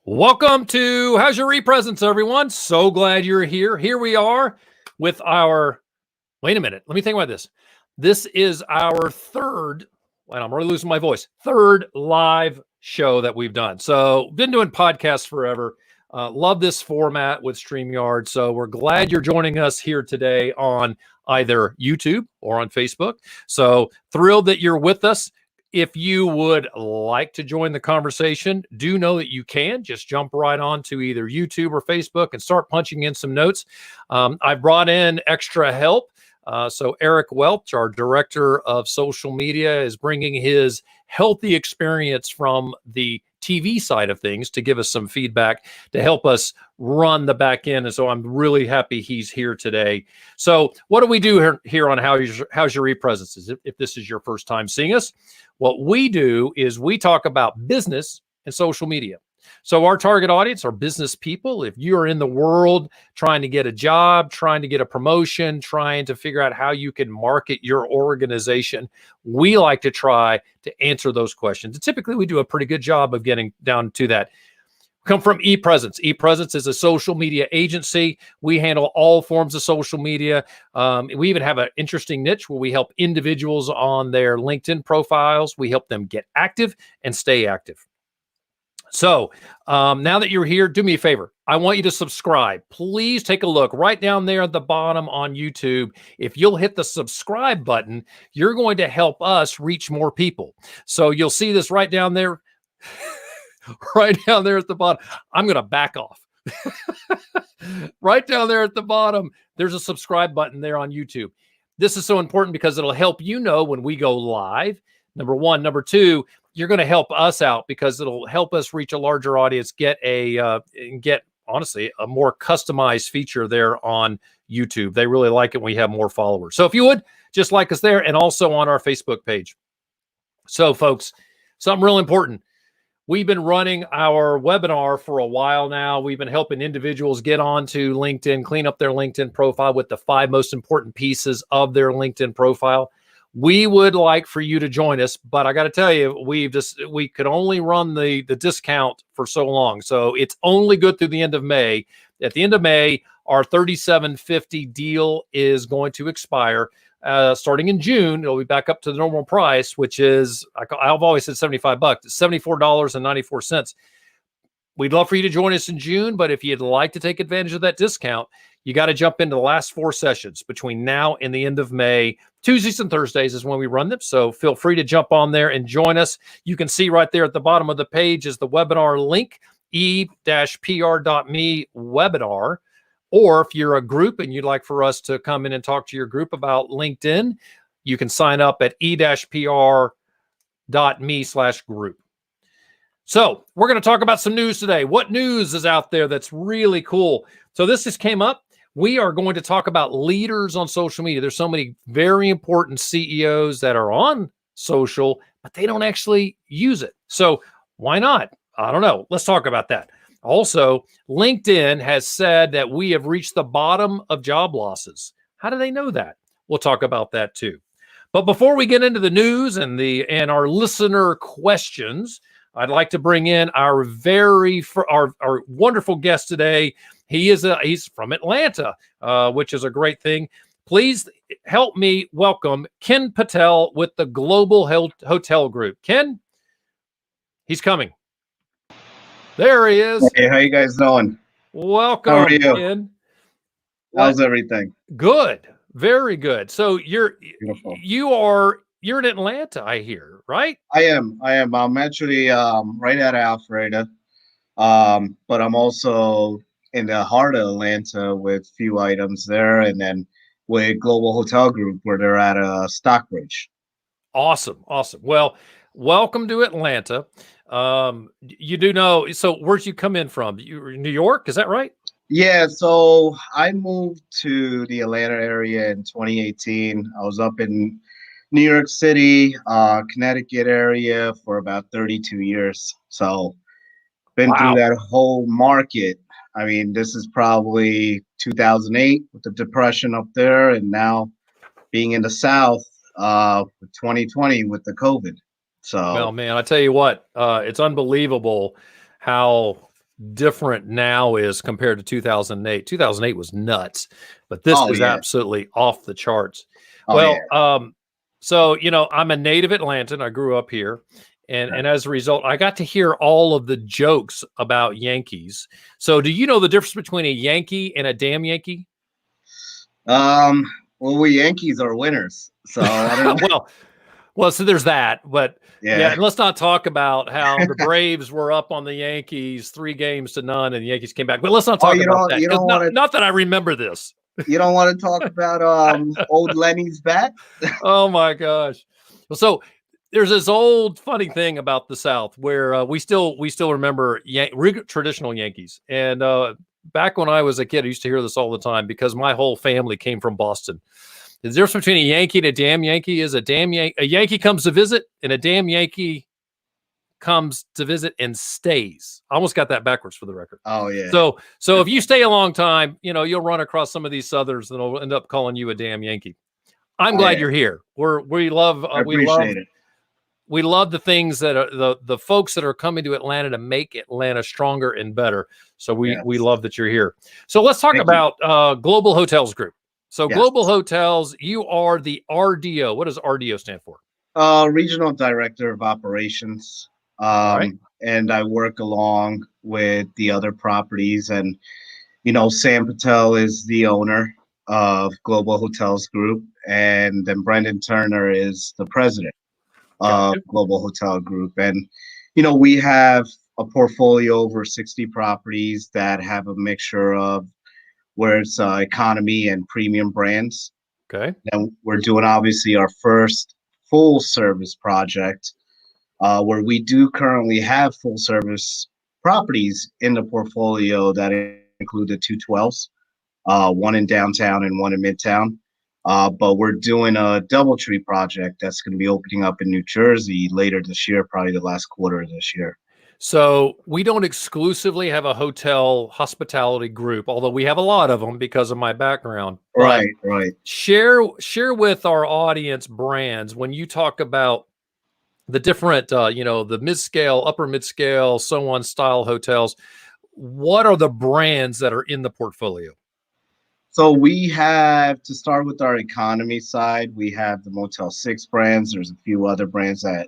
Welcome to How's Your ePresence, everyone? So glad you're here. Here we are with our, wait a minute, let me think about this. This is our third, and I'm really losing my voice, third live show that we've done. So been doing podcasts forever. Love this format with StreamYard. So we're glad you're joining us here today on either YouTube or on Facebook. So thrilled that you're with us. If you would like to join the conversation, do know that you can just jump right on to either YouTube or Facebook and start punching in some notes. I brought in extra help. So Eric Welch, our director of social media, is bringing his healthy experience from the TV side of things to give us some feedback to help us run the back end. And so I'm really happy he's here today. So what do we do here on How's Your ePresence? If this is your first time seeing us, what we do is we talk about business and social media. So our target audience are business people. If you are in the world trying to get a job, trying to get a promotion, trying to figure out how you can market your organization, we like to try to answer those questions. And typically we do a pretty good job of getting down to that. Come from ePresence. ePresence is a social media agency. We handle all forms of social media. We even have an interesting niche where we help individuals on their LinkedIn profiles. We help them get active and stay active. So now that you're here, do me a favor. I want you to subscribe. Please take a look right down there at the bottom on YouTube. If you'll hit the subscribe button, you're going to help us reach more people. So you'll see this right down there. Right down there at the bottom. I'm going to back off. Right down there at the bottom, there's a subscribe button there on YouTube. This is so important because it'll help you know when we go live, number one. Number two, you're going to help us out because it'll help us reach a larger audience, get honestly a more customized feature there on YouTube. They really like it when we have more followers. So if you would, just like us there and also on our Facebook page. So folks, something real important. We've been running our webinar for a while now. We've been helping individuals get onto LinkedIn, clean up their LinkedIn profile with the 5 most important pieces of their LinkedIn profile. We would like for you to join us, but I got to tell you, we could only run the discount for so long. So it's only good through the end of May. At the end of May, our $37.50 deal is going to expire. Starting in June, it'll be back up to the normal price, which is, I've always said $75. It's $74.94. We'd love for you to join us in June, but if you'd like to take advantage of that discount, you got to jump into the last 4 sessions between now and the end of May. Tuesdays and Thursdays is when we run them, so feel free to jump on there and join us. You can see right there at the bottom of the page is the webinar link, e-pr.me webinar. Or if you're a group and you'd like for us to come in and talk to your group about LinkedIn, you can sign up at e-pr.me/group. So we're going to talk about some news today. What news is out there that's really cool? So this just came up. We are going to talk about leaders on social media. There's so many very important CEOs that are on social, but they don't actually use it. So why not? I don't know. Let's talk about that. Also, LinkedIn has said that we have reached the bottom of job losses. How do they know that? We'll talk about that too. But before we get into the news and our listener questions, I'd like to bring in our wonderful guest today. He's from Atlanta, which is a great thing. Please help me welcome Ken Patel with the Global Hotel Group. Ken, he's coming. There he is. Hey, how you guys doing? Welcome, how are you? Ken. How's everything? Good, very good. So you're Beautiful. You're in Atlanta, I hear, right? I am. I'm actually right at Alpharetta, but I'm also in the heart of Atlanta with a few items there, and then with Global Hotel Group where they're at Stockbridge. Awesome. Well, welcome to Atlanta. You do know, so where'd you come in from? You're in New York, is that right? Yeah, so I moved to the Atlanta area in 2018. I was up in New York City, Connecticut area for about 32 years. So been through that whole market. I mean, this is probably 2008 with the depression up there, and now being in the South with 2020 with the COVID. So, well, man, I tell you what, it's unbelievable how different now is compared to 2008. 2008 was nuts, but this is absolutely off the charts. So, I'm a native Atlantan. I grew up here. And as a result, I got to hear all of the jokes about Yankees. So do you know the difference between a Yankee and a damn Yankee? Well, we Yankees are winners. So I don't know. Well, so there's that, but and let's not talk about how the Braves were up on the Yankees 3-0, and the Yankees came back. But let's not talk about that. Not that I remember this. You don't want to talk about old Lenny's bat? Oh my gosh! So there's this old funny thing about the South where we still remember traditional Yankees. And back when I was a kid, I used to hear this all the time because my whole family came from Boston. The difference between a Yankee and a damn Yankee is a Yankee comes to visit, and a damn Yankee comes to visit and stays. I almost got that backwards for the record. Oh yeah. So if you stay a long time, you'll run across some of these Southerners that will end up calling you a damn Yankee. I'm glad you're here. We love it. We love the things that are the folks that are coming to Atlanta to make Atlanta stronger and better. So we love that you're here. So let's talk about Global Hotels Group. So Global Hotels, you are the RDO. What does RDO stand for? Regional Director of Operations. And I work along with the other properties. And, Sam Patel is the owner of Global Hotels Group. And then Brendan Turner is the president of Global Hotel Group. And, we have a portfolio over 60 properties that have a mixture of where it's economy and premium brands. Okay. And we're doing obviously our first full service project where we do currently have full service properties in the portfolio that include the 212s, one in downtown and one in Midtown. But we're doing a DoubleTree project that's going to be opening up in New Jersey later this year, probably the last quarter of this year. So we don't exclusively have a hotel hospitality group, although we have a lot of them because of my background. Right. Share with our audience brands when you talk about the different, the mid-scale, upper mid-scale, so on style hotels. What are the brands that are in the portfolio? So we have, to start with our economy side, we have the Motel 6 brands. There's a few other brands that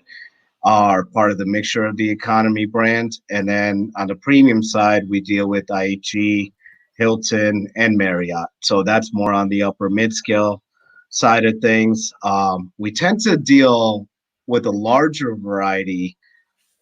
are part of the mixture of the economy brand. And then on the premium side, we deal with IHG, Hilton, and Marriott. So that's more on the upper mid-scale side of things. We tend to deal with a larger variety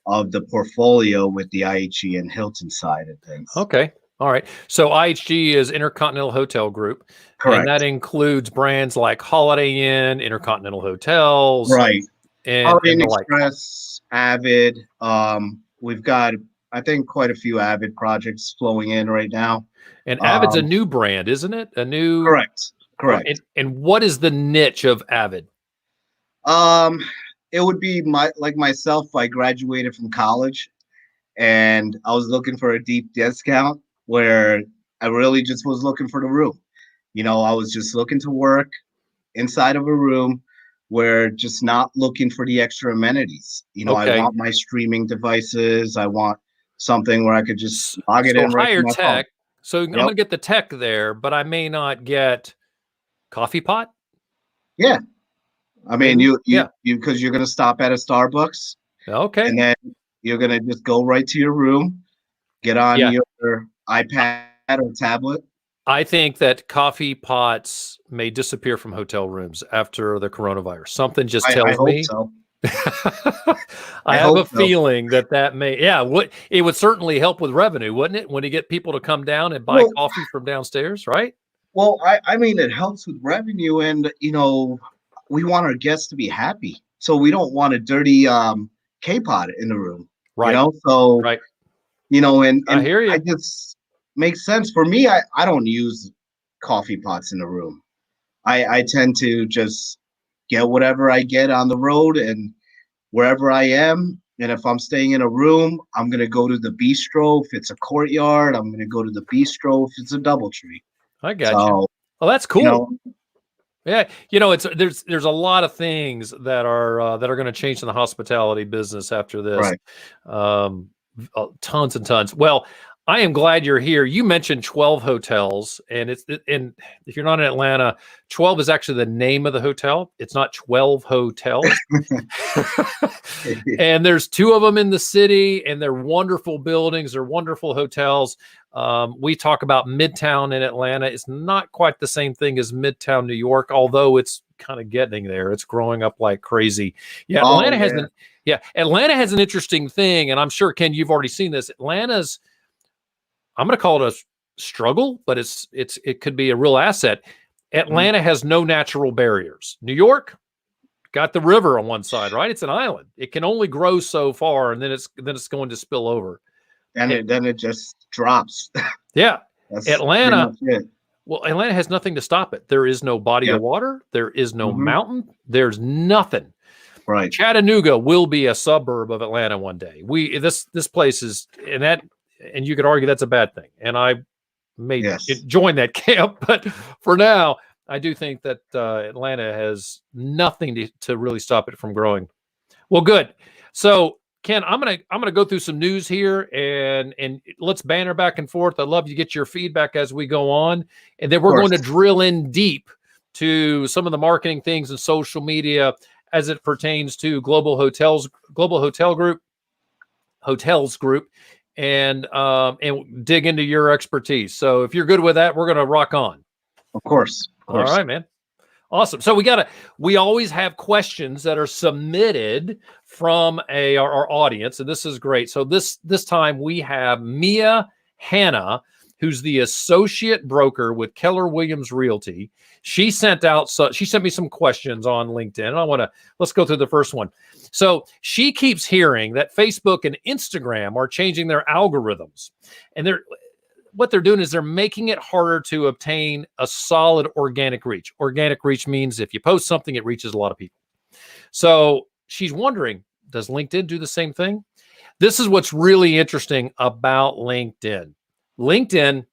of the portfolio with the IHG and Hilton side of things. Okay. All right. So IHG is Intercontinental Hotel Group. Correct. And that includes brands like Holiday Inn, Intercontinental Hotels. Right. And Holiday Inn Express, Avid. We've got, I think, quite a few Avid projects flowing in right now. And Avid's a new brand, isn't it? A new. Correct. And what is the niche of Avid? It would be myself. I graduated from college, and I was looking for a deep discount where I really just was looking for the room. I was just looking to work inside of a room where just not looking for the extra amenities. I want my streaming devices. I want something where I could just log it in right higher from my tech. phone. So I'm going to get the tech there, but I may not get coffee pot. Yeah. I mean, you because you're going to stop at a Starbucks. Okay. And then you're going to just go right to your room, get on your iPad or tablet. I think that coffee pots may disappear from hotel rooms after the coronavirus. Something just tells me. So. I have a feeling that may, it would certainly help with revenue, wouldn't it? When you get people to come down and buy coffee from downstairs, right? Well, I mean, it helps with revenue, and we want our guests to be happy, so we don't want a dirty K-pot in the room, right? So right, and I hear you. I just makes sense for me. I don't use coffee pots in the room. I tend to just get whatever I get on the road and wherever I am. And if I'm staying in a room, I'm going to go to the bistro. If it's a courtyard, I'm going to go to the bistro. If it's a DoubleTree. I got you. Oh, that's cool. Yeah. There's a lot of things that are going to change in the hospitality business after this. Right. Tons and tons. Well, I am glad you're here. You mentioned 12 hotels, and and if you're not in Atlanta, 12 is actually the name of the hotel. It's not 12 hotels. And there's 2 of them in the city, and they're wonderful buildings. They're wonderful hotels. We talk about Midtown in Atlanta. It's not quite the same thing as Midtown New York, although it's kind of getting there. It's growing up like crazy. Yeah, Atlanta Atlanta has an interesting thing, and I'm sure, Ken, you've already seen this. Atlanta's, I'm going to call it a struggle, but it could be a real asset. Atlanta has no natural barriers. New York got the river on one side, right? It's an island. It can only grow so far, and then it's going to spill over. And then it just drops. Yeah. That's Atlanta, pretty much it. well, Atlanta has nothing to stop it. There is no body of water. There is no mountain. There's nothing. Right. Chattanooga will be a suburb of Atlanta one day. This place is, and you could argue that's a bad thing. And I may join that camp, but for now, I do think that Atlanta has nothing to really stop it from growing. Well, good. So, Ken, I'm gonna go through some news here, and let's banter back and forth. I'd love to get your feedback as we go on, and then we're going to drill in deep to some of the marketing things and social media as it pertains to Global Hotel Group, and dig into your expertise. So, if you're good with that, we're gonna rock on. Of course. All right, man. Awesome. So we always have questions that are submitted from our audience, and this is great. So this time we have Mia Hanna, who's the associate broker with Keller Williams Realty. She sent me some questions on LinkedIn, and let's go through the first one. So she keeps hearing that Facebook and Instagram are changing their algorithms, and what they're doing is they're making it harder to obtain a solid organic reach. Organic reach means if you post something, it reaches a lot of people. So she's wondering, does LinkedIn do the same thing? This is what's really interesting about LinkedIn. LinkedIn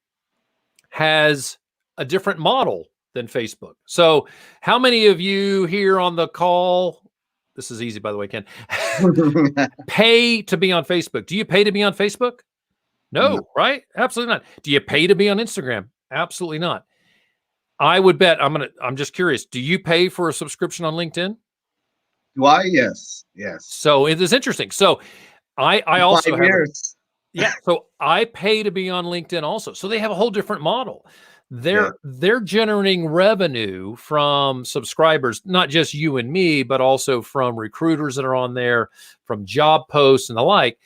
has a different model than Facebook. So how many of you here on the call, this is easy, by the way, Ken, pay to be on Facebook? Do you pay to be on Facebook? No, right? Absolutely not. Do you pay to be on Instagram? Absolutely not. I would bet, I'm just curious, do you pay for a subscription on LinkedIn? Do I? Yes. So it is interesting. So I also 5 years. So I pay to be on LinkedIn also. So they have a whole different model. They're generating revenue from subscribers, not just you and me, but also from recruiters that are on there, from job posts and the like.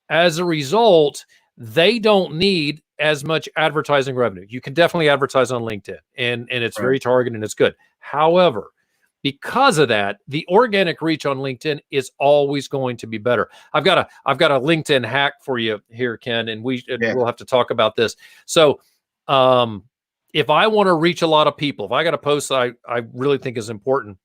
As a result, they don't need as much advertising revenue. You can definitely advertise on LinkedIn, and it's very targeted and it's good. However, because of that, the organic reach on LinkedIn is always going to be better. I've got a LinkedIn hack for you here, Ken, and we'll have to talk about this. So, if I want to reach a lot of people, if I got a post I really think is important,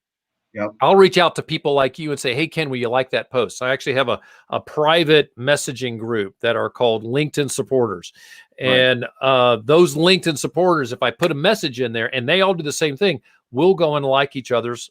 I'll reach out to people like you and say, hey, Ken, will you like that post? I actually have a private messaging group that are called LinkedIn supporters. And those LinkedIn supporters, if I put a message in there and they all do the same thing, we'll go and like each other's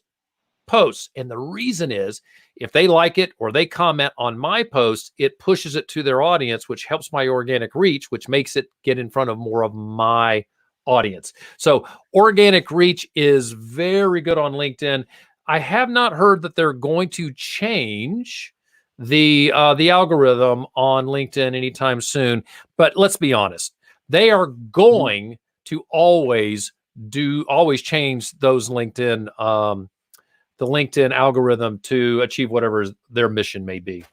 posts. And the reason is if they like it or they comment on my post, it pushes it to their audience, which helps my organic reach, which makes it get in front of more of my audience. So organic reach is very good on LinkedIn. I have not heard that they're going to change the algorithm on LinkedIn anytime soon. But let's be honest, they are going to always change those LinkedIn the LinkedIn algorithm to achieve whatever their mission may be.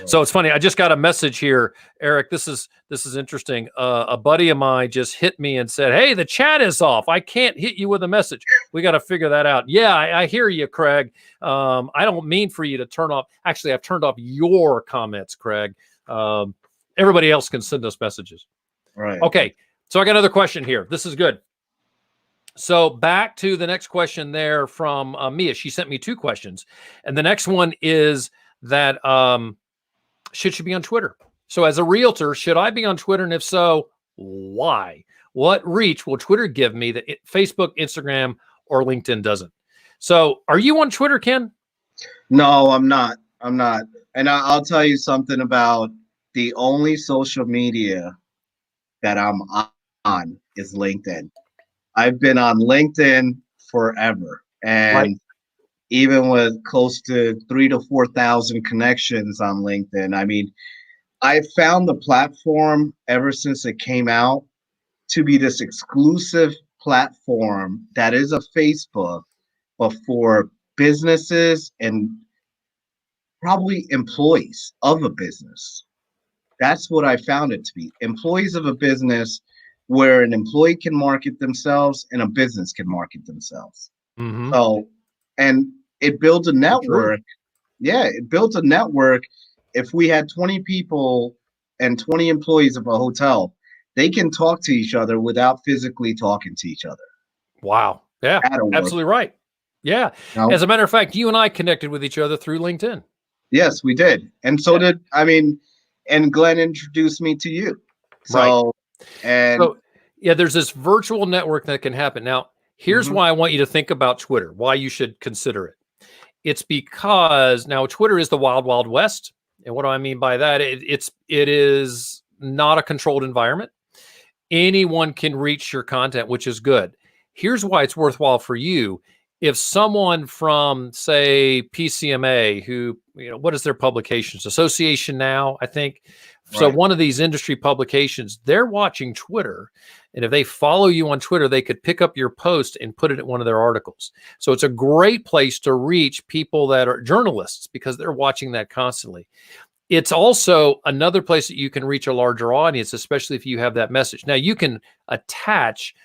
So it's funny. I just got a message here, Eric. This is interesting. A buddy of mine just hit me and said, "Hey, the chat is off. I can't hit you with a message. We got to figure that out." Yeah, I hear you, Craig. I don't mean for you to turn off. Actually, I've turned off your comments, Craig. Everybody else can send us messages. Right. Okay. So I got another question here. This is good. So back to the next question there from Mia. She sent me 2 questions, and the next one is that. Should she be on Twitter? So as a realtor, should I be on Twitter? And if so, why? What reach will Twitter give me that Facebook, Instagram, or LinkedIn doesn't? So are you on Twitter, Ken? No, I'm not. And I'll tell you something about the only social media that I'm on is LinkedIn. I've been on LinkedIn forever, Right. and even with close to 3 to 4 thousand connections on LinkedIn, I mean, I found the platform ever since it came out to be this exclusive platform that is a Facebook, but for businesses and probably employees of a business. That's what I found it to be. Employees of a business where an employee can market themselves and a business can market themselves. Mm-hmm. So, and it builds a So true. network. Yeah, it built a network. If we had 20 people and 20 employees of a hotel, they can talk to each other without physically talking to each other Wow. Yeah, at a work. absolutely right. Yeah. You As a matter of fact, you and I connected with each other through LinkedIn. Yes, we did. And so Yeah. did, I mean, and Glenn introduced me to you. Right. So, and So, yeah, there's this virtual network that can happen. Now, here's mhm, why I want you to think about Twitter, why you should consider it. It's because now Twitter is the wild, wild west. And what do I mean by that? It is not a controlled environment. Anyone can reach your content, which is good. Here's why it's worthwhile for you. If someone from, say, PCMA, who, what is their publications? Association Now, I think. So right, one of these industry publications, they're watching Twitter. And if they follow you on Twitter, they could pick up your post and put it in one of their articles. So it's a great place to reach people that are journalists because they're watching that constantly. It's also another place that you can reach a larger audience, especially if you have that message. Now, you can attach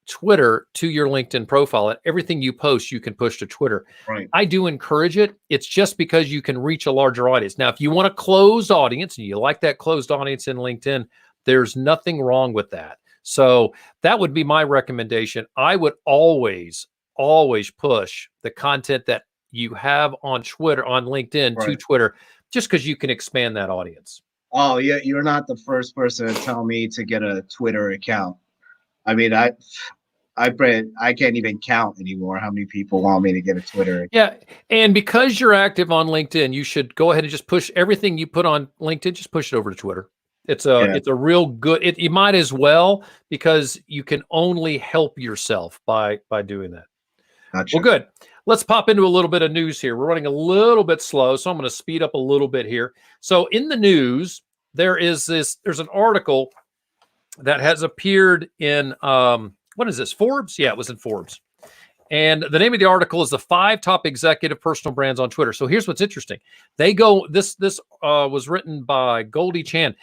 Twitter to your LinkedIn profile. And everything you post, you can push to Twitter. right. I do encourage it. It's just because you can reach a larger audience. Now, if you want a closed audience and you like that closed audience in LinkedIn, there's nothing wrong with that. So that would be my recommendation. I would always, always push the content that you have on Twitter, on LinkedIn to Right. Twitter, just because you can expand that audience. Oh, yeah, you're not the first person to tell me to get a Twitter account. I mean, I can't even count anymore how many people want me to get a Twitter. Yeah. And because you're active on LinkedIn, you should go ahead and just push everything you put on LinkedIn, just push it over to Twitter. Yeah, It's a real good, you might as well, because you can only help yourself by doing that. Well, gotcha. good. Let's pop into a little bit of news here. We're running a little bit slow, so I'm going to speed up a little bit here. So in the news, there's an article that has appeared in what is this? Forbes? Yeah, it was in Forbes. And the name of the article is the 5 top executive personal brands on Twitter. So here's what's interesting. This was written by Goldie Chan.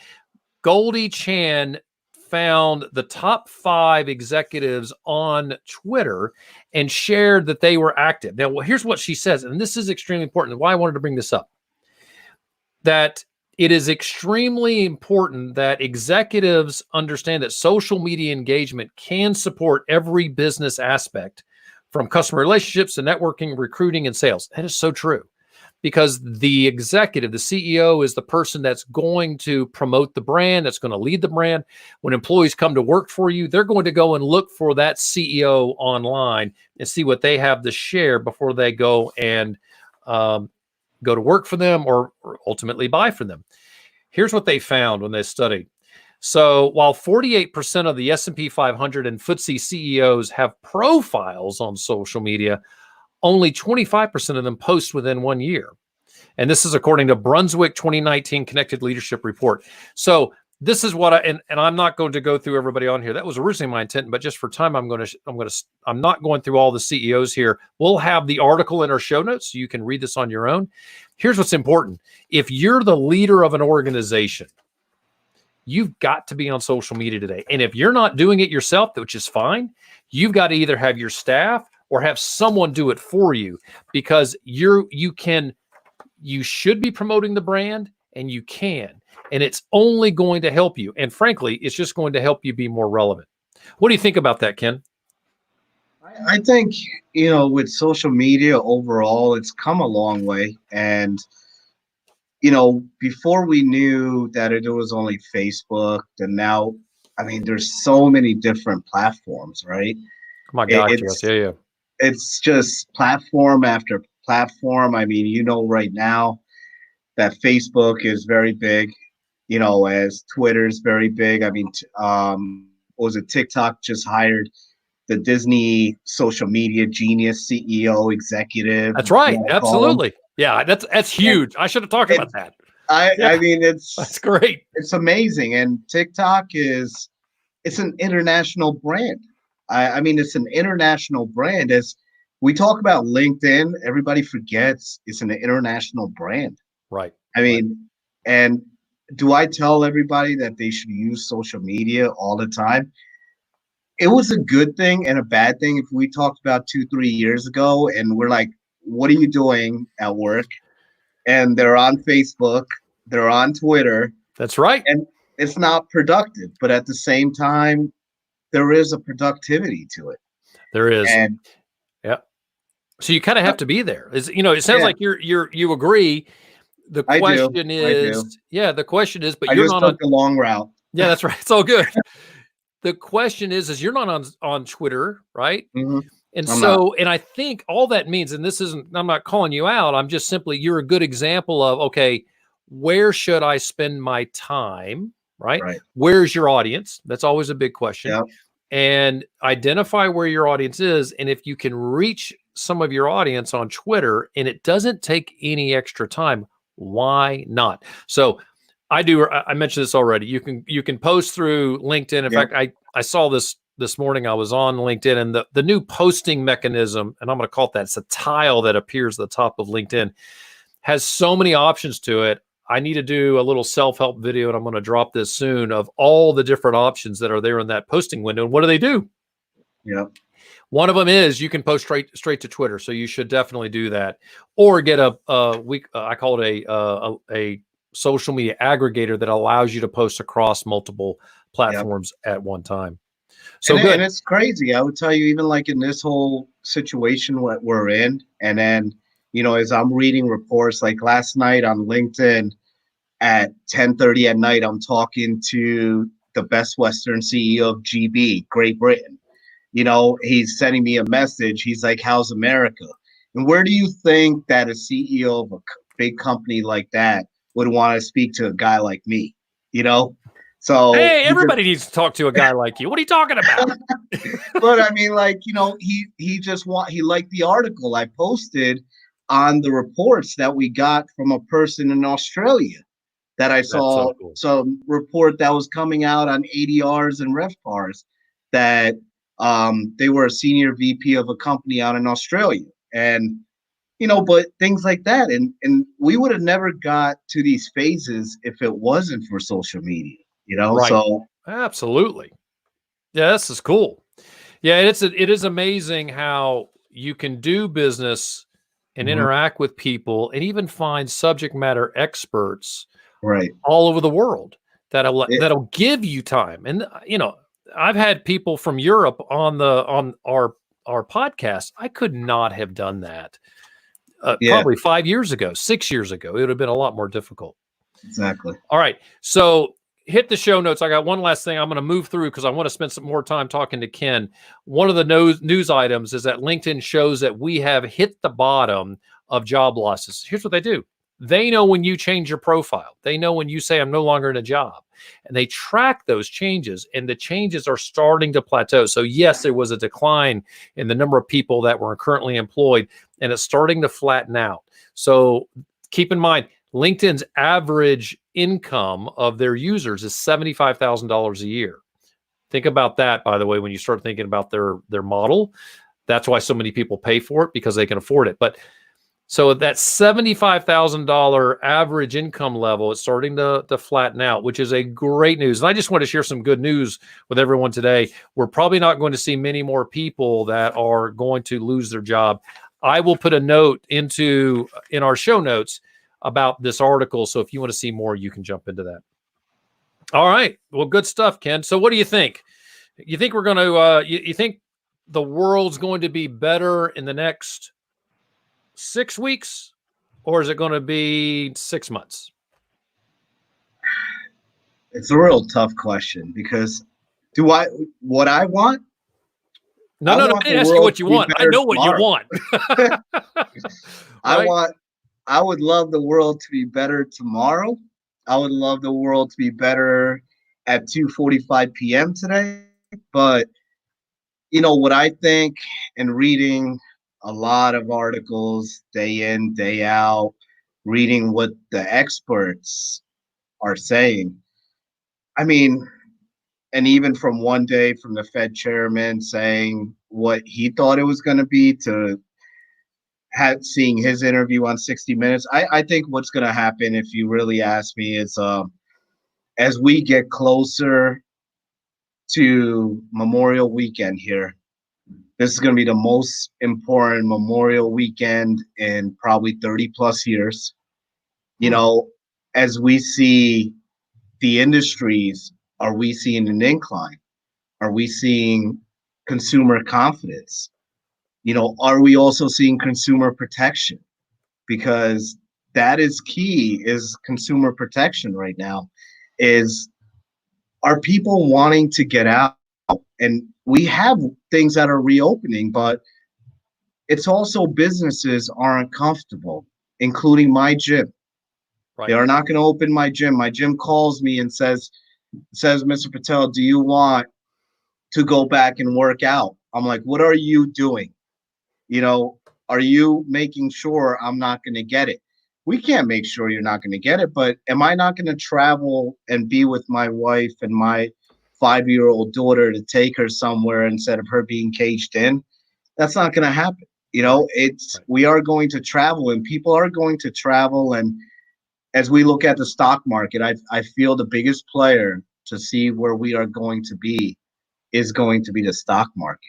Goldie Chan found the top 5 executives on Twitter and shared that they were active. Now, here's what she says, and this is extremely important. Why I wanted to bring this up. That it is extremely important that executives understand that social media engagement can support every business aspect, from customer relationships to networking, recruiting, and sales. That is so true, because the executive, the CEO, is the person that's going to promote the brand, that's going to lead the brand. When employees come to work for you, they're going to go and look for that CEO online and see what they have to share before they go and go to work for them or ultimately buy from them. Here's what they found when they studied. So while 48% of the S&P 500 and FTSE CEOs have profiles on social media, only 25% of them post within 1 year. And this is according to Brunswick 2019 Connected Leadership Report. So this is what and I'm not going to go through everybody on here. That was originally my intent, but just for time, I'm not going through all the CEOs here. We'll have the article in our show notes so you can read this on your own. Here's what's important. If you're the leader of an organization, you've got to be on social media today. And if you're not doing it yourself, which is fine, you've got to either have your staff or have someone do it for you, because you should be promoting the brand, and you can. And it's only going to help you. And frankly, it's just going to help you be more relevant. What do you think about that, Ken? I think, with social media overall, it's come a long way. And, before we knew that it was only Facebook, and now, I mean, there's so many different platforms, right? Oh my It, gosh, yes. it's Yeah. it's just platform after platform. I mean, right now that Facebook is very big. as Twitter's very big. I mean, what was it? TikTok just hired the Disney social media genius CEO executive. That's right. Call him. Absolutely. Yeah, that's huge. I should have talked about that. I Yeah, mean, that's great. it's amazing, and TikTok it's an international brand. I mean, it's an international brand. As we talk about LinkedIn, everybody forgets it's an international brand. Right. I Right. mean, and do I tell everybody that they should use social media all the time? It was a good thing and a bad thing if we talked about 2, 3 years ago and we're like, what are you doing at work? And they're on Facebook, they're on Twitter, That's right. and it's not productive. But at the same time, there is a productivity to it. There is. And Yeah. So you kind of have to be there. It sounds yeah, like you agree. The I do. question I do. is, yeah, the question is, but I you're just not on. took the long route. Yeah, that's right. It's all good. The question is you're not on Twitter, right? Hmm. And I'm not. so, and I think all that means, and this isn't, I'm not calling you out. I'm just simply, you're a good example of, okay, where should I spend my time? Right? Right. Where's your audience? That's always a big question. Yep. And identify where your audience is. And if you can reach some of your audience on Twitter and it doesn't take any extra time, why not? So I mentioned this already. You can post through LinkedIn. In Yep. fact, I saw this morning. I was on LinkedIn, and the new posting mechanism, and I'm going to call it that. It's a tile that appears at the top of LinkedIn, has so many options to it. I need to do a little self-help video, and I'm going to drop this soon, of all the different options that are there in that posting window. And what do they do? Yep. One of them is you can post straight to Twitter, so you should definitely do that, or get I call it a social media aggregator that allows you to post across multiple platforms at one time. So And good. it's crazy. I would tell you, even like in this whole situation what we're in, and then as I'm reading reports, like last night on LinkedIn at 10:30 at night, I'm talking to the Best Western CEO of GB, Great Britain. He's sending me a message. He's like, "How's America?" And where do you think that a CEO of a big company like that would want to speak to a guy like me? So Hey, everybody needs to talk to a guy like you. What are you talking about? but I mean, like, he liked the article I posted on the reports that we got from a person in Australia that I That's so saw cool. some report that was coming out on ADRs and RevPARs that they were a senior VP of a company out in Australia. And but things like that. And we would have never got to these phases if it wasn't for social media, Right. So Absolutely. Yeah, this is cool. Yeah, it is amazing how you can do business and Mhm. interact with people and even find subject matter experts Right. all over the world It- that'll give you time. And I've had people from Europe on our podcast. I could not have done that yeah, probably 5 years ago, 6 years ago. It would have been a lot more difficult. exactly. All right. So hit the show notes. I got one last thing I'm going to move through because I want to spend some more time talking to Ken. One of the news items is that LinkedIn shows that we have hit the bottom of job losses. Here's what they do. They know when you change your profile. They know when you say, I'm no longer in a job. And they track those changes, and the changes are starting to plateau. So yes, there was a decline in the number of people that were currently employed, and it's starting to flatten out. So keep in mind, LinkedIn's average income of their users is $75,000 a year. Think about that, by the way, when you start thinking about their model. That's why so many people pay for it, because they can afford it. But so that $75,000 average income level is starting to flatten out, which is a great news. And I just want to share some good news with everyone today. We're probably not going to see many more people that are going to lose their job. I will put a note in our show notes about this article. So if you want to see more, you can jump into that. All right. Well, good stuff, Ken. So what do you think? You think we're going to, you think the world's going to be better in the next 6 weeks, or is it going to be 6 months? It's a real tough question because what I want? No. I didn't ask you what you want. I know what you want. Right? I would love the world to be better tomorrow, I would love the world to be better at 2:45 p.m. today. But what I think, and reading a lot of articles day in, day out, reading what the experts are saying. I mean, and even from one day from the Fed chairman saying what he thought it was going to be to seeing his interview on 60 Minutes. I think what's going to happen, if you really ask me, is as we get closer to Memorial Weekend here, this is going to be the most important Memorial Weekend in probably 30 plus years. As we see the industries, are we seeing an incline? Are we seeing consumer confidence? Are we also seeing consumer protection? Because that is key, is consumer protection right now. Is, are people wanting to get out? And we have things that are reopening, but it's also businesses aren't comfortable, including my gym. Right. They are not going to open my gym. My gym calls me and says, Mr. Patel, do you want to go back and work out? I'm like, what are you doing? Are you making sure I'm not going to get it? We can't make sure you're not going to get it, but am I not going to travel and be with my wife and my 5-year-old daughter to take her somewhere instead of her being caged in? That's not going to happen. We are going to travel, and people are going to travel. And as we look at the stock market, I feel the biggest player to see where we are going to be is going to be the stock market.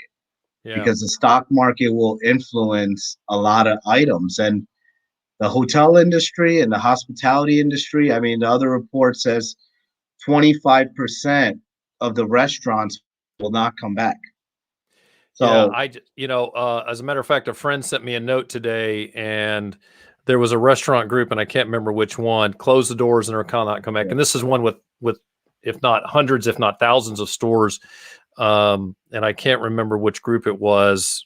Yeah. Because the stock market will influence a lot of items, and the hotel industry and the hospitality industry. I mean, the other report says 25% of the restaurants will not come back. So, as a matter of fact, a friend sent me a note today, and there was a restaurant group, and I can't remember which one, closed the doors and are not come back. Yeah. And this is one with if not hundreds, if not thousands of stores. And I can't remember which group it was.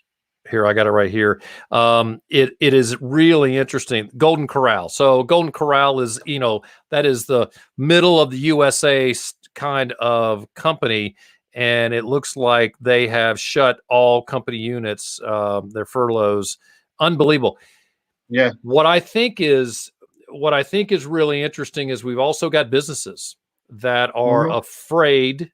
Here, I got it right here. It is really interesting. Golden Corral. So Golden Corral is, that is the middle of the USA kind of company. And it looks like they have shut all company units, their furloughs. Unbelievable. Yeah. What I think is really interesting is we've also got businesses that are afraid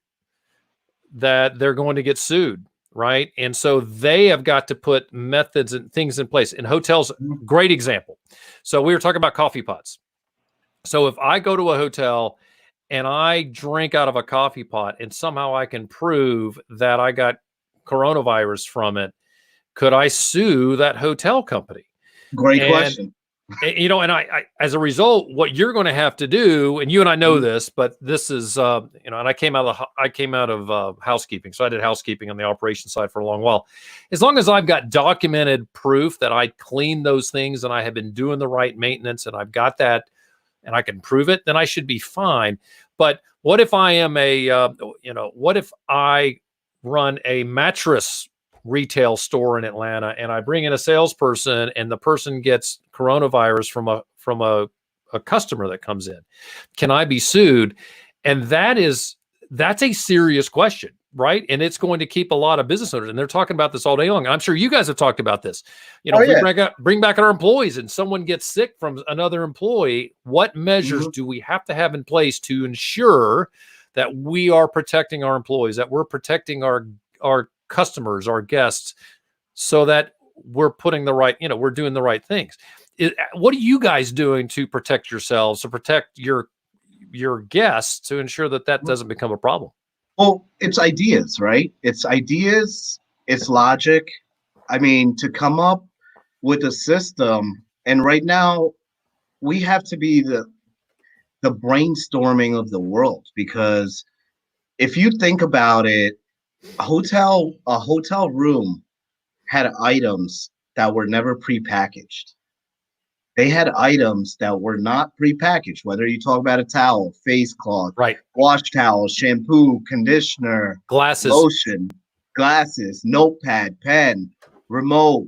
that they're going to get sued, right? And so they have got to put methods and things in place. In hotels, great example. So we were talking about coffee pots. So if I go to a hotel and I drink out of a coffee pot and somehow I can prove that I got coronavirus from it, could I sue that hotel company? Great question. And I, as a result, what you're going to have to do, and you and I know this, but this is, and I came out of housekeeping. So I did housekeeping on the operations side for a long while. As long as I've got documented proof that I cleaned those things and I have been doing the right maintenance and I've got that and I can prove it, then I should be fine. But what if I am what if I run a mattress retail store in Atlanta and I bring in a salesperson and the person gets coronavirus from a customer that comes in? Can I be sued? And that's a serious question, right? And it's going to keep a lot of business owners, and they're talking about this all day long. I'm sure you guys have talked about this. We bring back our employees and someone gets sick from another employee. What measures do we have to have in place to ensure that we are protecting our employees, that we're protecting our customers, our guests, so that we're putting the right, we're doing the right things? What are you guys doing to protect yourselves, to protect your guests, to ensure that doesn't become a problem? Well, it's ideas, right? It's ideas, it's logic. I mean, to come up with a system, and right now we have to be the brainstorming of the world, because if you think about it, a hotel room had items that were never prepackaged. They had items that were not prepackaged, whether you talk about a towel, face cloth, right, wash towel, shampoo, conditioner, glasses, lotion, glasses, notepad, pen, remote.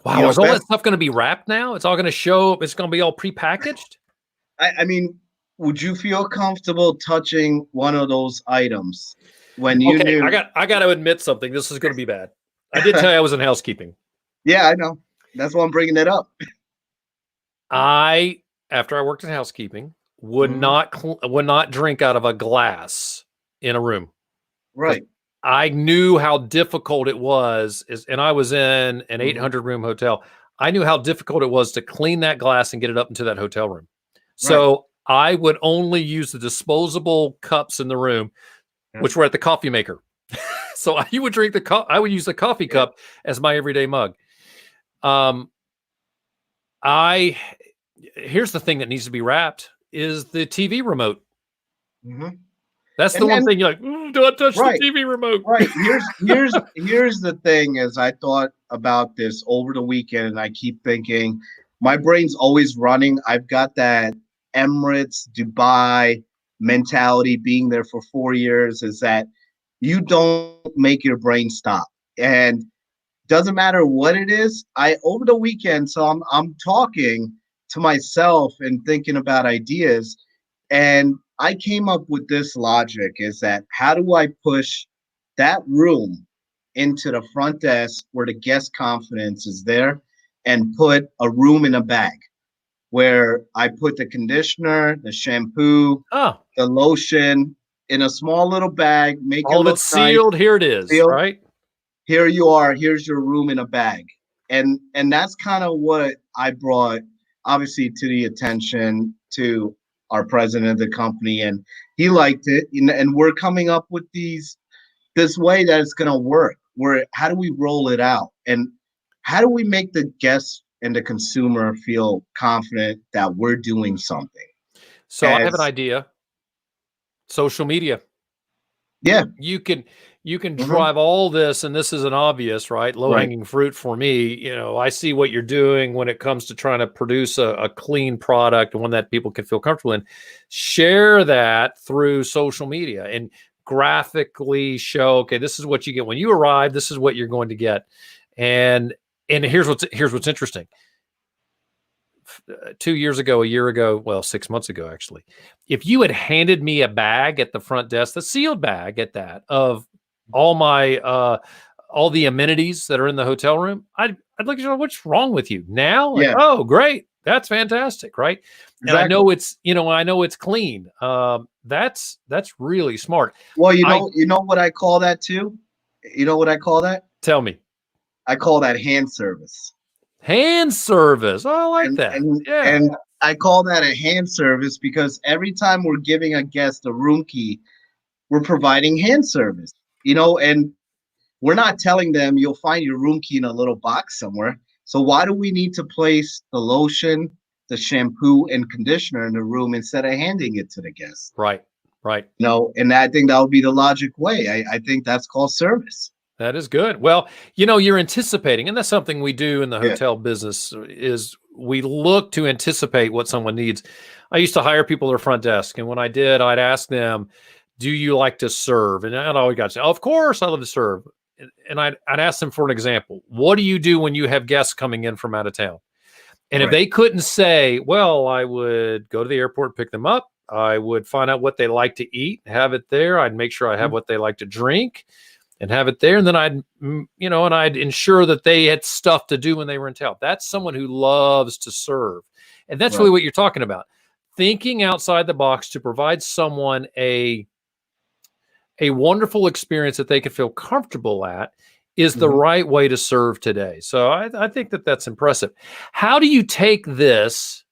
Wow, is all that stuff going to be wrapped now? It's all going to show, it's going to be all prepackaged? I mean, would you feel comfortable touching one of those items when you Okay, knew? I got to admit something. This is going to be bad. I did tell you I was in housekeeping. Yeah, I know. That's why I'm bringing it up. I, after I worked in housekeeping, would Hmm. not drink out of a glass in a room because Right. I knew how difficult it was. And I was in an Hmm. 800 room hotel. I knew how difficult it was to clean that glass and get it up into that hotel room. Right. So I would only use the disposable cups in the room, Yeah. which were at the coffee maker. So you would drink I would use the coffee Yeah. cup as my everyday mug. Um, I Here's the thing that needs to be wrapped is the TV remote. Hmm. That's the And one then thing you're like, don't touch the right. TV remote. Right. Here's the thing is I thought about this over the weekend and I keep thinking my brain's always running. I've got that Emirates, Dubai mentality being there for 4 years is that you don't make your brain stop. And doesn't matter what it is. I over the weekend, so I'm talking to myself and thinking about ideas. And I came up with this logic is that how do I push that room into the front desk where the guest confidence is there and put a room in a bag where I put the conditioner, the shampoo, Oh, the lotion in a small little bag, make it all of look it's nice, sealed. Here it is, seal. right? Here you are. Here's your room in a bag. And that's kind of what I brought obviously to the attention to our president of the company, and he liked it. And we're coming up with this way that it's going to work. Where how do we roll it out, and how do we make the guest and the consumer feel confident that we're doing something? So I have an As idea. Social media. yeah. You can Hmm. drive all this, and this isn't obvious, right? Low Right. hanging fruit for me. I see what you're doing when it comes to trying to produce a clean product and one that people can feel comfortable in. Share that through social media and graphically show, okay, this is what you get when you arrive. This is what you're going to get, and here's what's interesting. 2 years ago, a year ago, well, 6 months ago, actually, if you had handed me a bag at the front desk, the sealed bag at that of all my all the amenities that are in the hotel room, I'd like to know what's wrong with you now. Like, Yeah. oh, great, that's fantastic, right? And Exactly. I know it's clean. That's really smart. Well, I you know what I call that too. You know what I call that? Tell me, I call that hand service. hand service. Oh, I like And that. and Yeah, and I call that a hand service because every time we're giving a guest a room key, we're providing hand service. And we're not telling them you'll find your room key in a little box somewhere. So why do we need to place the lotion, the shampoo, and conditioner in the room instead of handing it to the guest? right, right. And I think that would be the logic way. I think that's called service. That is good. Well, you're anticipating, and that's something we do in the Yeah. hotel business is we look to anticipate what someone needs. I used to hire people at the front desk, and when I did, I'd ask them, "Do you like to serve?" And I'd always got to say, "Of course, I love to serve." And I'd ask them for an example. What do you do when you have guests coming in from out of town? And if Right. they couldn't say, well, I would go to the airport, pick them up. I would find out what they like to eat, have it there. I'd make sure I have Mhm. what they like to drink and have it there. And then I'd ensure that they had stuff to do when they were in town. That's someone who loves to serve. And that's really Right. what you're talking about. Thinking outside the box to provide someone a wonderful experience that they can feel comfortable at is the Mhm. right way to serve today. So I think that that's impressive. How do you take this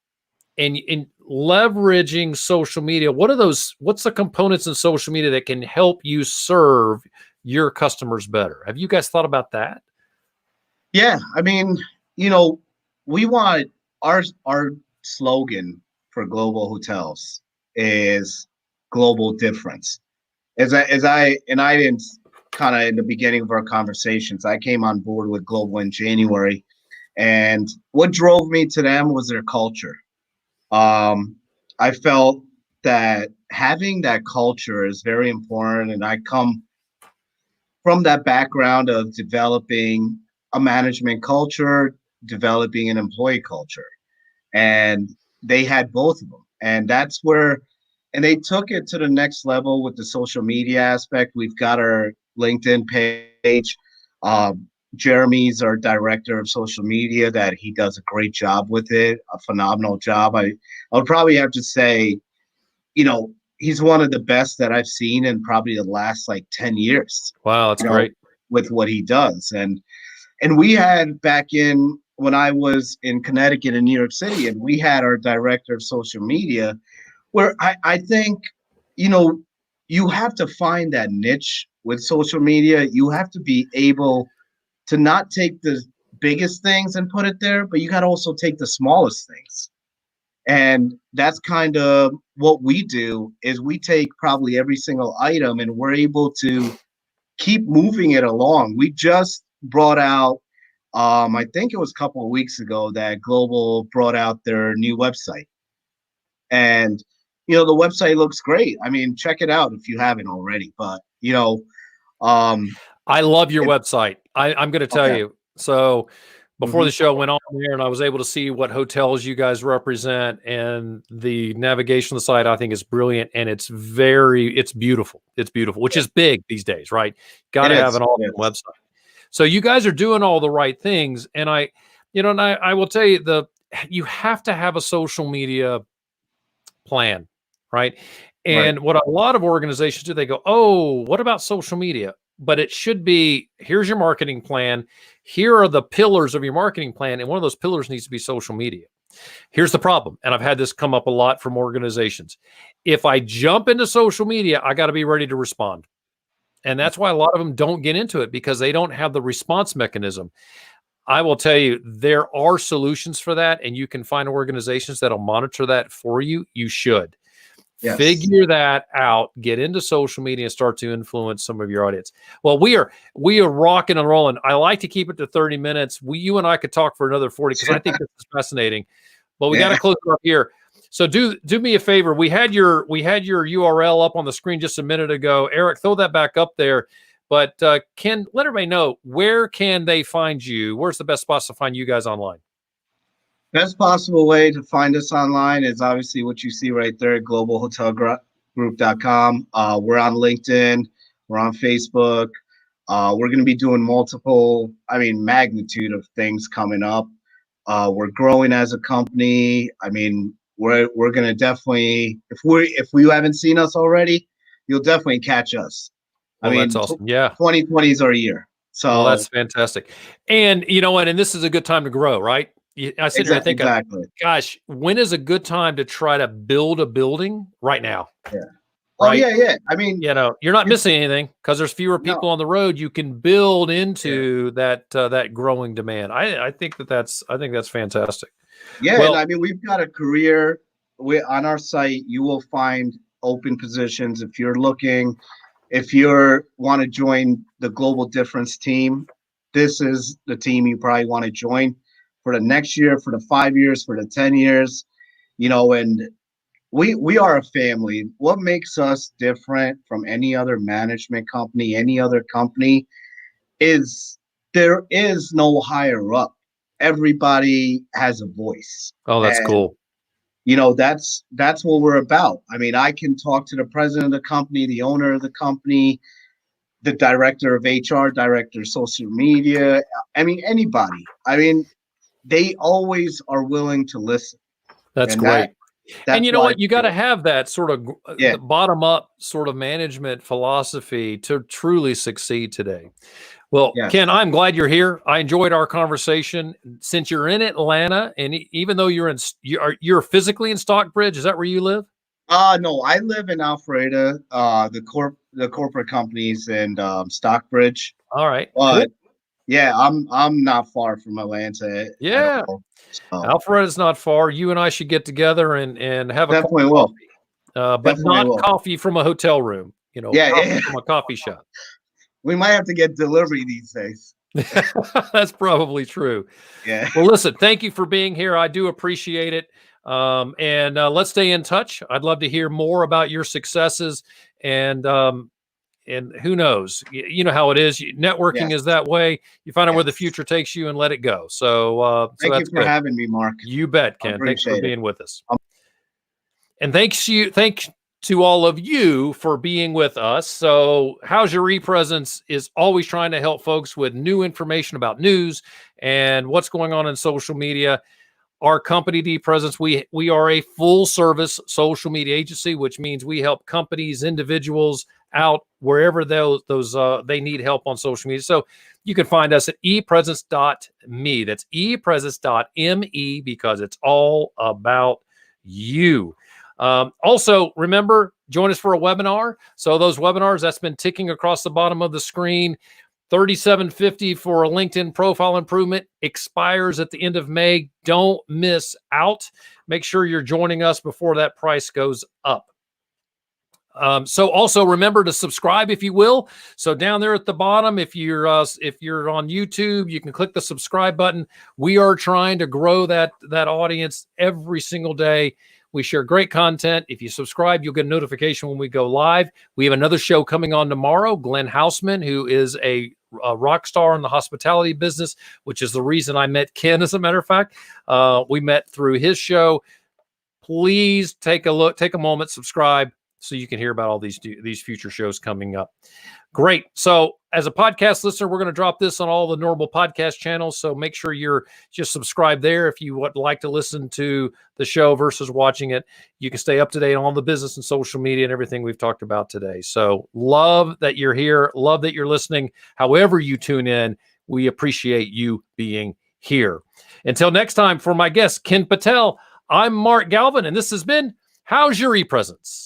and in leveraging social media? What's the components in social media that can help you serve your customers better? Have you guys thought about that? Yeah, I mean, you know, we want our slogan for global hotels is global difference. I didn't kind of in the beginning of our conversations, I came on board with Global in January, and what drove me to them was their culture. I felt that having that culture is very important, and I come from that background of developing a management culture, developing an employee culture. And they had both of them. And that's where and they took it to the next level with the social media aspect. We've got our LinkedIn page. Jeremy's our director of social media, that he does a great job with it, a phenomenal job. I would probably have to say, he's one of the best that I've seen in probably the last like 10 years. Wow, that's great. With what he does. And we had back in when I was in Connecticut and New York City, and we had our director of social media, where I think, you have to find that niche with social media. You have to be able to not take the biggest things and put it there, but you got to also take the smallest things. And that's kind of what we do, is we take probably every single item and we're able to keep moving it along. We just brought out, I think it was a couple of weeks ago, that Global brought out their new website. And, the website looks great. I mean, check it out if you haven't already. But, I love your website. I'm going to tell you. So before the show went on there, and I was able to see what hotels you guys represent, and the navigation of the site, I think, is brilliant, and it's beautiful. It's beautiful, which is big these days, right? Got to have an awesome website. So you guys are doing all the right things, and I will tell you, you have to have a social media plan, right? And what a lot of organizations do, they go, "Oh, what about social media?" But it should be, here's your marketing plan. Here are the pillars of your marketing plan. And one of those pillars needs to be social media. Here's the problem. And I've had this come up a lot from organizations. If I jump into social media, I got to be ready to respond. And that's why a lot of them don't get into it, because they don't have the response mechanism. I will tell you, there are solutions for that. And you can find organizations that'll monitor that for you. You should. Yes. Figure that out, get into social media, and start to influence some of your audience. Well, we are rocking and rolling. I like to keep it to 30 minutes. You and I could talk for another 40, because I think this is fascinating, but we got to close it up here. So do me a favor. We had your URL up on the screen just a minute ago. Eric, throw that back up there. But Ken, let everybody know, where can they find you? Where's the best spots to find you guys online? Best possible way to find us online is obviously what you see right there at globalhotelgroup.com. We're on LinkedIn. We're on Facebook. We're going to be doing magnitude of things coming up. We're growing as a company. I mean, we're going to definitely, if you haven't seen us already, you'll definitely catch us. That's awesome. Yeah. 2020 is our year. So that's fantastic. And you know what? And this is a good time to grow, right? I sit here and think, gosh, when is a good time to try to build a building? Right now. Yeah. Right? Oh, yeah. I mean, you're not missing anything, because there's fewer people on the road. You can build into that growing demand. I think that's fantastic. Yeah. Well, and I mean, we've got a career. On our site, you will find open positions. If you want to join the Global Difference team, this is the team you probably want to join. For the next year, for the 5 years, for the 10 years, and we are a family. What makes us different from any other management company, any other company, is there is no higher up. Everybody has a voice. Oh, that's cool. That's what we're about. I mean, I can talk to the president of the company, the owner of the company, the director of HR, director of social media. I mean, anybody. I mean, they always are willing to listen. That's great. And you know what? You got to have that sort of bottom up sort of management philosophy to truly succeed today. Well, Ken, I'm glad you're here. I enjoyed our conversation. Since you're in Atlanta, and even though you're physically in Stockbridge, is that where you live? No, I live in Alpharetta. The corporate companies in Stockbridge. All right. But yeah, I'm not far from Atlanta. Yeah. Alpharetta is not far. You and I should get together and have a coffee. But not coffee from a hotel room. Coffee from a coffee shop. We might have to get delivery these days. That's probably true. Yeah. Well, listen, thank you for being here. I do appreciate it. And let's stay in touch. I'd love to hear more about your successes, and who knows, you know how it is. Networking is that way. You find out where the future takes you and let it go. So, thank you for having me, Mark. You bet, Ken. Thanks for being with us. And thanks to all of you for being with us. So How's Your ePresence is always trying to help folks with new information about news and what's going on in social media. Our company, ePresence, we are a full service social media agency, which means we help companies, individuals out wherever those they need help on social media. So you can find us at epresence.me. That's epresence.me, because it's all about you. Also, remember, join us for a webinar. So those webinars, that's been ticking across the bottom of the screen. $37.50 for a LinkedIn profile improvement, expires at the end of May. Don't miss out. Make sure you're joining us before that price goes up. So also remember to subscribe, if you will. So down there at the bottom, if you're on YouTube, you can click the subscribe button. We are trying to grow that audience every single day. We share great content. If you subscribe, you'll get a notification when we go live. We have another show coming on tomorrow. Glenn Houseman, who is a rock star in the hospitality business, which is the reason I met Ken, as a matter of fact. We met through his show. Please take a moment, subscribe, so you can hear about all these future shows coming up. Great. So as a podcast listener, we're going to drop this on all the normal podcast channels. So make sure you're just subscribed there. If you would like to listen to the show versus watching it, you can stay up to date on all the business and social media and everything we've talked about today. So love that you're here. Love that you're listening. However you tune in, we appreciate you being here. Until next time, for my guest, Ken Patel, I'm Mark Galvin, and this has been How's Your ePresence?